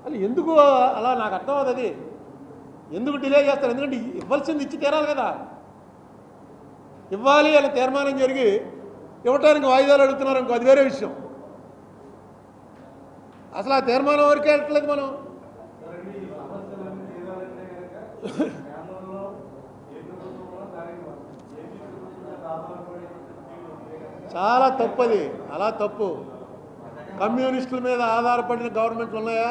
అది ఎందుకు అలా నాకు అర్థం అవుతుంది. ఎందుకు డిలే చేస్తారు? ఎందుకంటే ఇవ్వాల్సింది ఇచ్చి తీరాలి కదా. ఇవ్వాలి అని తీర్మానం జరిగి ఇవ్వటానికి వాయిదాలు అడుగుతున్నారు ఇంకో, అది వేరే విషయం. అసలు ఆ తీర్మానం వరకే వెళ్ళట్లేదు మనం. చాలా తప్పు అది, అలా తప్పు. కమ్యూనిస్టుల మీద ఆధారపడిన గవర్నమెంట్లు ఉన్నాయా?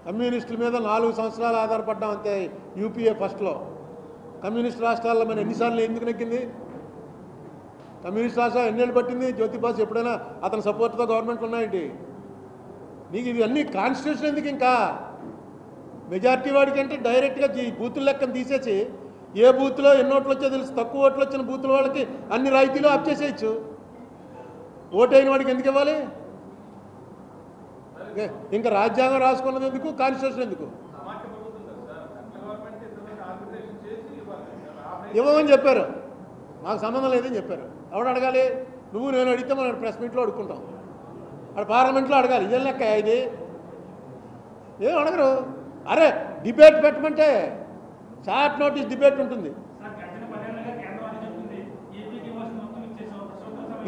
కమ్యూనిస్టుల మీద 4 సంవత్సరాలు ఆధారపడ్డాం అంతే. యూపీఏ ఫస్ట్లో కమ్యూనిస్ట్ రాష్ట్రాల్లో మన ఎన్నిసార్లు ఎందుకు నెగ్గింది? కమ్యూనిస్ట్ రాష్ట్రాలు ఎన్నేళ్ళు పట్టింది? జ్యోతిబాస్ ఎప్పుడైనా అతని సపోర్ట్తో గవర్నమెంట్లు ఉన్నాయండి? నీకు ఇవి అన్నీ కాన్స్టిట్యూషన్ ఎందుకు? ఇంకా మెజార్టీ వాడికి అంటే డైరెక్ట్గా బూతుల లెక్కను తీసేసి ఏ బూత్లో ఎన్ని ఓట్లు వచ్చో తెలుసు. తక్కువ ఓట్లు వచ్చిన బూతుల వాళ్ళకి అన్ని రాయితీలు ఆప్ చేసేయచ్చు. ఓటైన వాడికి ఎందుకు ఇవ్వాలి? ఇంకా రాజ్యాంగం రాసుకున్నది ఎందుకు? కాన్స్టిట్యూషన్ ఎందుకు? ఇవ్వమని చెప్పారు, మాకు సంబంధం లేదని చెప్పారు. ఎవడు అడగాలి? నువ్వు నేను అడిగితే మనం ప్రెస్ మీట్లో అడుక్కుంటాం, అక్కడ పార్లమెంట్లో అడగాలి. ఇదేం లెక్క ఇది? ఏం అడగరు. అరే డిబేట్ పెట్టమంటే షార్ట్ నోటీస్ డిబేట్ ఉంటుంది.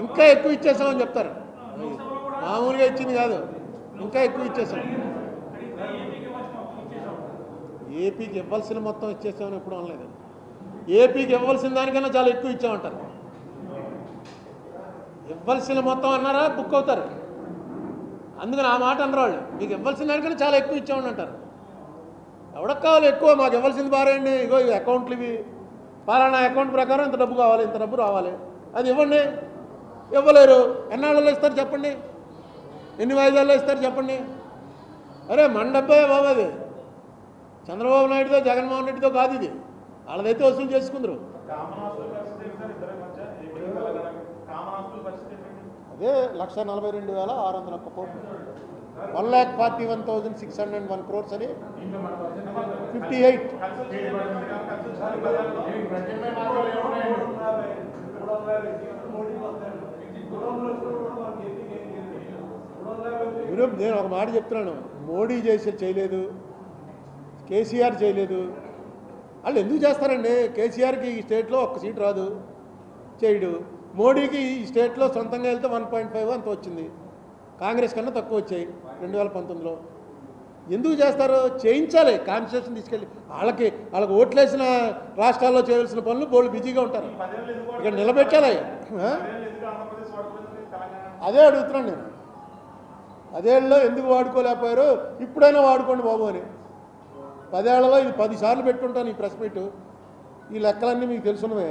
ఇంకా ఎక్కువ ఇచ్చేసామని చెప్తారు. మామూలుగా ఇచ్చింది కాదు, ఇంకా ఎక్కువ ఇచ్చేసాం. ఏపీకి ఇవ్వాల్సిన మొత్తం ఇచ్చేసామని ఎప్పుడు అనలేదు. ఏపీకి ఇవ్వాల్సిన దానికన్నా చాలా ఎక్కువ ఇచ్చామంటారు. ఇవ్వాల్సిన మొత్తం అన్నారా బుక్ అవుతారు. అందుకని ఆ మాట అన్నారు వాళ్ళు. మీకు ఇవ్వాల్సిన దానికన్నా చాలా ఎక్కువ ఇచ్చామని అంటారు. ఎవరికి కావాలి ఎక్కువ? మాకు ఇవ్వాల్సింది బారేయండి, ఇగో ఈ అకౌంట్లు ఇవి, పలానా అకౌంట్ ప్రకారం ఇంత డబ్బు కావాలి, ఇంత డబ్బు రావాలి, అది ఇవ్వండి. ఇవ్వలేరు. ఎన్నాళ్ళలో ఇస్తారు చెప్పండి? ఎన్ని వాయిదాల్లో ఇస్తారు చెప్పండి? అరే మన డబ్బే బాబు, అది చంద్రబాబు నాయుడుతో జగన్మోహన్ రెడ్డితో కాదు, ఇది వాళ్ళదైతే వసూలు చేసుకుందరు. అదే 1,42,601 కోట్లు, 1,41,601 crores అని 58. నేను ఒక మాట చెప్తున్నాను, మోడీ చేయలేదు, కేసీఆర్ చేయలేదు. వాళ్ళు ఎందుకు చేస్తారండి? కేసీఆర్కి ఈ స్టేట్లో ఒక్క సీట్ రాదు, చేయడు. మోడీకి ఈ స్టేట్లో సొంతంగా వెళ్తే 1.5 అంత వచ్చింది, కాంగ్రెస్ కన్నా తక్కువ వచ్చాయి 2019లో. ఎందుకు చేస్తారు? చేయించాలి. కాన్స్టిట్యూషన్ తీసుకెళ్ళి వాళ్ళకి ఓట్లేసిన రాష్ట్రాల్లో చేయాల్సిన పనులు బోళ్ళు బిజీగా ఉంటారు, ఇక్కడ నిలబెట్టాలి. అదే అడుగుతున్నాను నేను. అదేళ్ళలో ఎందుకు వాడుకోలేకపోయారు? ఇప్పుడైనా వాడుకోండి బాబు అని. 10 ఏళ్లలో ఇది 10 సార్లు పెట్టుకుంటాను ఈ ప్రెస్ మీట్. ఈ లెక్కలన్నీ మీకు తెలుసున్నవే.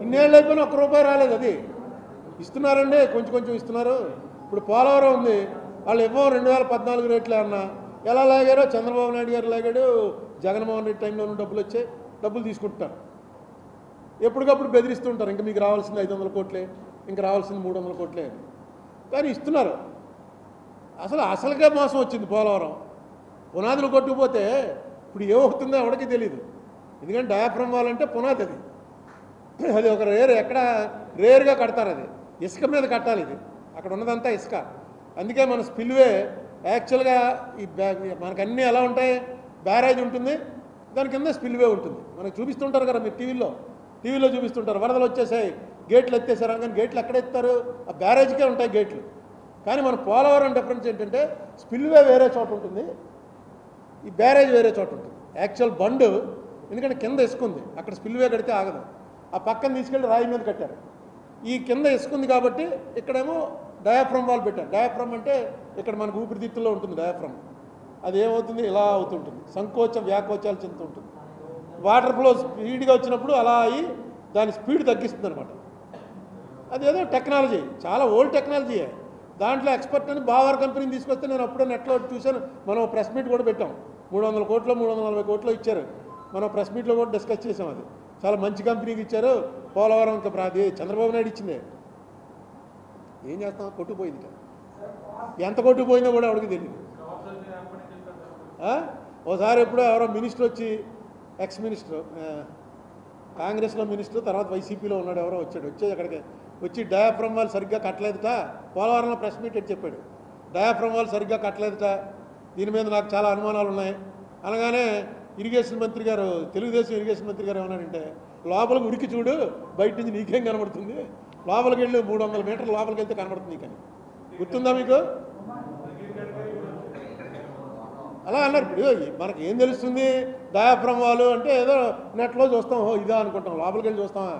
ఇన్నేళ్ళు అయిపోయినా ₹1 రాలేదు. అది ఇస్తున్నారండి, కొంచెం కొంచెం ఇస్తున్నారు. ఇప్పుడు పోలవరం ఉంది, వాళ్ళు ఇవ్వం 2014 రేట్లు అన్నా. ఎలా లాగారో చంద్రబాబు నాయుడు గారు లాగాడు, జగన్మోహన్ రెడ్డి టైంలో డబ్బులు వచ్చాయి, డబ్బులు తీసుకుంటున్నారు. ఎప్పటికప్పుడు బెదిరిస్తుంటారు, ఇంకా మీకు రావాల్సింది 500 కోట్లే, ఇంకా రావాల్సింది 300 కోట్లే అని. కానీ ఇస్తున్నారు. అసలుగా మోసం వచ్చింది పోలవరం. పునాదులు కొట్టుకుపోతే ఇప్పుడు ఏమవుతుందో ఎవరికి తెలియదు. ఎందుకంటే డయాఫ్రమ్ వాల్ అంటే పునాది, అది ఒక ఎక్కడ రేరుగా కడతారు. అది ఇసుక మీద కట్టాలి. ఇది అక్కడ ఉన్నదంతా ఇసుక. అందుకే మన స్పిల్వే యాక్చువల్గా మనకు అన్నీ ఎలా ఉంటాయి? బ్యారేజ్ ఉంటుంది, దాని కింద స్పిల్వే ఉంటుంది. మనకు చూపిస్తుంటారు కదా మీరు టీవీలో చూపిస్తుంటారు. వరదలు వచ్చేసాయి, గేట్లు ఎత్తేసారు కానీ గేట్లు ఎక్కడ ఎత్తారు? ఆ బ్యారేజ్కే ఉంటాయి గేట్లు. కానీ మన పోలవరం డిఫరెన్స్ ఏంటంటే స్పిల్వే వేరే చోట ఉంటుంది, ఈ బ్యారేజ్ వేరే చోట ఉంటుంది. యాక్చువల్ బండు ఎందుకంటే కింద ఇసుకుంది, అక్కడ స్పిల్వే కడితే ఆగదు. ఆ పక్కన తీసుకెళ్ళి రాయి మీద కట్టారు. ఈ కింద ఇసుకుంది కాబట్టి ఇక్కడేమో డయాఫ్రమ్ వాల్ పెట్టారు. డయాఫ్రమ్ అంటే ఇక్కడ మనకు ఊపిరితిత్తుల్లో ఉంటుంది డయాఫ్రమ్. అది ఏమవుతుంది? ఇలా అవుతుంటుంది, సంకోచం వ్యాకోచాలు చెందుతుంటుంది. వాటర్ ఫ్లో స్పీడ్గా వచ్చినప్పుడు అలా అయ్యి దాని స్పీడ్ తగ్గిస్తుంది అనమాట. అదేదో టెక్నాలజీ, చాలా ఓల్డ్ టెక్నాలజీయే. దాంట్లో ఎక్స్పర్ట్ అని బావర్ కంపెనీని తీసుకొస్తే నేను అప్పుడే నెట్లో చూశాను. మనం ప్రెస్ మీట్ కూడా పెట్టాం. 300 కోట్లు 340 కోట్లు ఇచ్చారు. మనం ప్రెస్ మీట్లో కూడా డిస్కస్ చేసాం. అది చాలా మంచి కంపెనీకి ఇచ్చారు. పోలవరం అది చంద్రబాబు నాయుడు ఇచ్చిందే. ఏం చేస్తాం? కొట్టుకుపోయింది. ఎంత కొట్టుకుపోయిందో కూడా ఎవరికి తెలియదు. ఓసారి ఎప్పుడో ఎవరో మినిస్టర్ వచ్చి, ఎక్స్ మినిస్టర్, కాంగ్రెస్లో మినిస్టర్, తర్వాత వైసీపీలో ఉన్నాడు, ఎవరో వచ్చి అక్కడికి వచ్చి డయాఫ్రమ్ వాళ్ళు సరిగ్గా కట్టలేదుట, పోలవరంలో ప్రెస్ మీట్ అని చెప్పాడు. డయాఫ్రమ్ వాళ్ళు సరిగ్గా కట్టలేదుట, దీని మీద నాకు చాలా అనుమానాలు ఉన్నాయి అనగానే ఇరిగేషన్ మంత్రి గారు, తెలుగుదేశం ఇరిగేషన్ మంత్రి గారు ఏమన్నారంటే, లోపలికి ఉరికి చూడు, బయట నుంచి నీకేం కనబడుతుంది, లోపలికి వెళ్ళి 300 మీటర్ల లోపలికి వెళ్తే కనబడుతుంది నీకని. గుర్తుందా మీకు? అలా అన్నారు. ఇప్పుడు మనకి ఏం తెలుస్తుంది డయాఫ్రమ్ వాళ్ళు అంటే, ఏదో నెట్లో చూస్తాం, ఓ ఇదా అనుకుంటాం, లోపలికి వెళ్ళి చూస్తామా?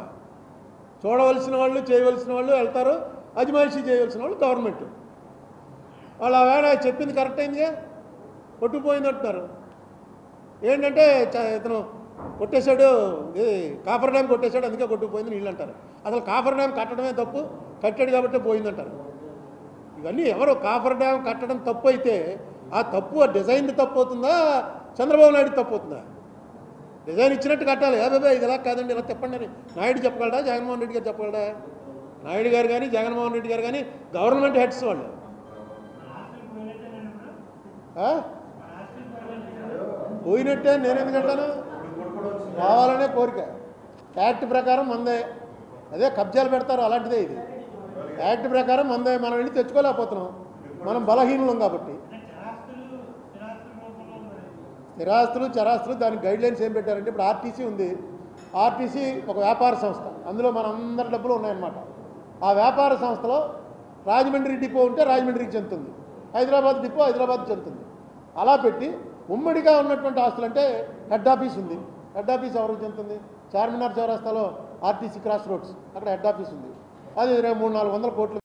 చూడవలసిన వాళ్ళు, చేయవలసిన వాళ్ళు వెళ్తారు, అజమాయిషీ చేయవలసిన వాళ్ళు గవర్నమెంట్. వాళ్ళు ఆవేళ చెప్పింది కరెక్ట్ అయిందిగా, కొట్టుకుపోయింది అంటున్నారు. ఏంటంటే ఇతను కొట్టేశాడు, కాఫర్ డ్యామ్ కొట్టేశాడు, అందుకే కొట్టుకుపోయింది నీళ్ళు అంటారు. అసలు కాఫర్ డ్యామ్ కట్టడమే తప్పు, కట్టాడు కాబట్టి పోయిందంటారు. ఇవన్నీ ఎవరు కాఫర్ డ్యామ్ కట్టడం తప్పు అయితే ఆ తప్పు ఆ డిజైన్ తప్పు అవుతుందా, చంద్రబాబు నాయుడు తప్పు అవుతుందా? డిజైన్ ఇచ్చినట్టు కట్టాలి. బాబాయ్ ఇది ఎలా కాదండి, ఇలా చెప్పండి అని నాయుడు చెప్పగలడా, జగన్మోహన్ రెడ్డి గారు చెప్పగలడా? నాయుడు గారు కానీ జగన్మోహన్ రెడ్డి గారు కానీ గవర్నమెంట్ హెడ్స్ వాళ్ళు. పోయినట్టే నేను ఎందుకంటాను, రావాలనే కోరిక. యాక్ట్ ప్రకారం మందే, అదే కబ్జాలు పెడతారు అలాంటిదే ఇది. యాక్ట్ ప్రకారం మందే, మనం వెళ్ళి తెచ్చుకోలేకపోతున్నాం, మనం బలహీనులం కాబట్టి. స్థిరాస్తులు చరాస్తులు దానికి గైడ్లైన్స్ ఏం పెట్టారంటే, ఇప్పుడు ఆర్టీసీ ఉంది, ఆర్టీసీ ఒక వ్యాపార సంస్థ, అందులో మన అందరి డబ్బులు ఉన్నాయన్నమాట. ఆ వ్యాపార సంస్థలో రాజమండ్రి డిపో ఉంటే రాజమండ్రికి చెందుతుంది, హైదరాబాద్ డిపో హైదరాబాద్ చెందుతుంది. అలా పెట్టి ఉమ్మడిగా ఉన్నటువంటి ఆస్తులు అంటే హెడ్ ఆఫీస్ ఉంది, హెడ్ ఆఫీస్ ఎవరికి చెందుతుంది? చార్మినార్ చౌరస్తాలో ఆర్టీసీ క్రాస్ రోడ్స్, అక్కడ హెడ్ ఆఫీస్ ఉంది, అది 300-400 కోట్లు